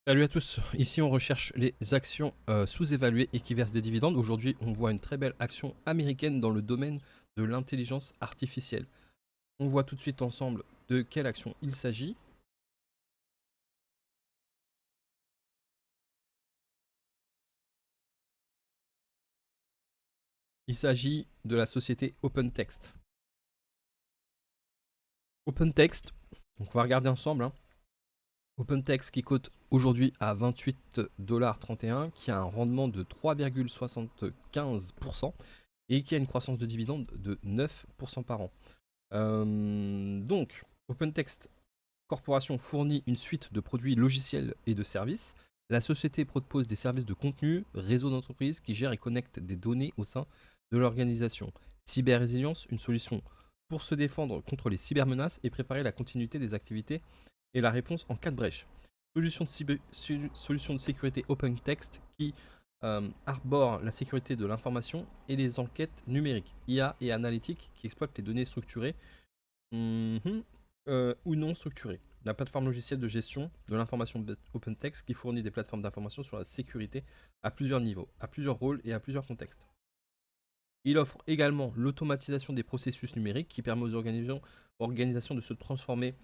Salut à tous, ici on recherche les actions sous-évaluées et qui versent des dividendes. Aujourd'hui on voit une très belle action américaine dans le domaine de l'intelligence artificielle. On voit tout de suite ensemble de quelle action il s'agit. Il s'agit de la société OpenText. OpenText, donc on va regarder ensemble. OpenText qui cote aujourd'hui à 28,31$, qui a un rendement de 3,75% et qui a une croissance de dividendes de 9% par an. Donc, OpenText Corporation fournit une suite de produits logiciels et de services. La société propose des services de contenu, réseau d'entreprise qui gèrent et connectent des données au sein de l'organisation. Cyber-résilience, une solution pour se défendre contre les cybermenaces et préparer la continuité des activités et la réponse en cas de brèche. Solution de sécurité OpenText qui arbore la sécurité de l'information et les enquêtes numériques, IA et analytiques qui exploitent les données structurées ou non structurées. La plateforme logicielle de gestion de l'information OpenText qui fournit des plateformes d'information sur la sécurité à plusieurs niveaux, à plusieurs rôles et à plusieurs contextes. Il offre également l'automatisation des processus numériques qui permet aux organisations de se transformer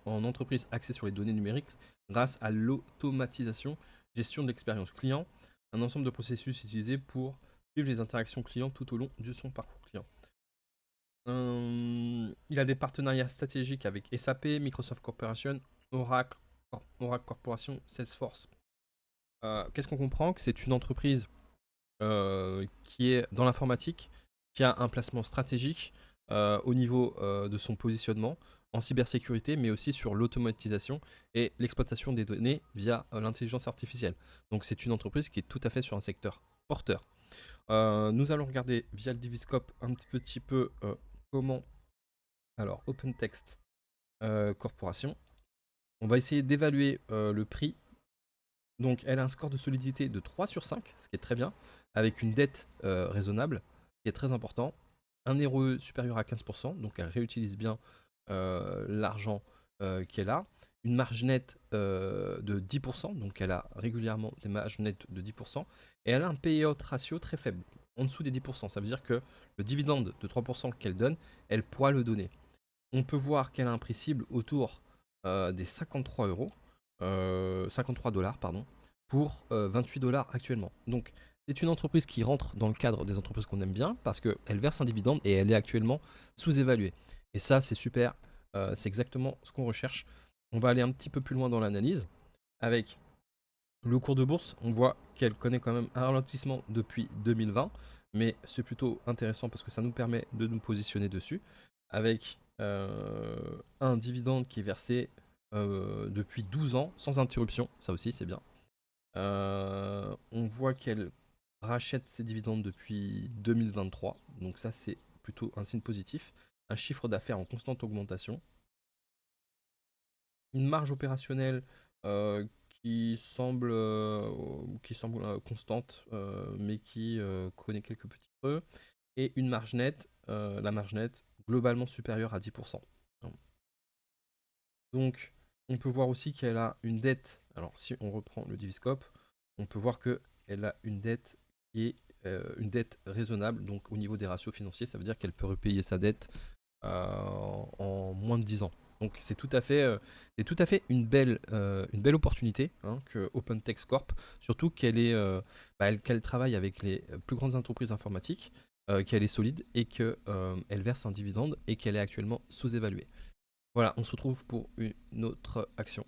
en entreprises axées sur les données numériques grâce à l'automatisation, gestion de l'expérience client, un ensemble de processus utilisés pour suivre les interactions clients tout au long de son parcours client. Il a des partenariats stratégiques avec SAP, Microsoft Corporation, Oracle, Oracle Corporation, Salesforce. Qu'est-ce qu'on comprend? Que c'est une entreprise qui est dans l'informatique, qui a un placement stratégique au niveau de son positionnement en cybersécurité, mais aussi sur l'automatisation et l'exploitation des données via l'intelligence artificielle. Donc c'est une entreprise qui est tout à fait sur un secteur porteur. Nous allons regarder via le Diviscope un petit peu comment. Alors, OpenText Corporation. On va essayer d'évaluer le prix. Donc, elle a un score de solidité de 3 sur 5, ce qui est très bien, avec une dette raisonnable, qui est très important. Un ROE supérieur à 15%, donc elle réutilise bien l'argent qu'elle a. Une marge nette de 10%, donc elle a régulièrement des marges nettes de 10%. Et elle a un payout ratio très faible, en dessous des 10%. Ça veut dire que le dividende de 3% qu'elle donne, elle pourra le donner. On peut voir qu'elle a un prix cible autour des 53 euros, 53 dollars, pardon, pour 28 dollars actuellement. Donc, c'est une entreprise qui rentre dans le cadre des entreprises qu'on aime bien parce qu'elle verse un dividende et elle est actuellement sous-évaluée. Et ça, c'est super. C'est exactement ce qu'on recherche. On va aller un petit peu plus loin dans l'analyse. Avec le cours de bourse, on voit qu'elle connaît quand même un ralentissement depuis 2020. Mais c'est plutôt intéressant parce que ça nous permet de nous positionner dessus. Avec un dividende qui est versé depuis 12 ans sans interruption. Ça aussi, c'est bien. On voit qu'elle rachète ses dividendes depuis 2023. Donc ça, c'est plutôt un signe positif. Un chiffre d'affaires en constante augmentation. Une marge opérationnelle qui semble constante, mais qui connaît quelques petits creux. Et une marge nette, la marge nette globalement supérieure à 10%. Donc, on peut voir aussi qu'elle a une dette. Alors, si on reprend le Diviscope, on peut voir qu'elle a une dette qui est une dette raisonnable. Donc, au niveau des ratios financiers, ça veut dire qu'elle peut repayer sa dette en moins de 10 ans. Donc, c'est tout à fait une belle opportunité que OpenText Corp, surtout qu'elle travaille avec les plus grandes entreprises informatiques, qu'elle est solide et qu'elle verse un dividende et qu'elle est actuellement sous-évaluée. Voilà, on se retrouve pour une autre action.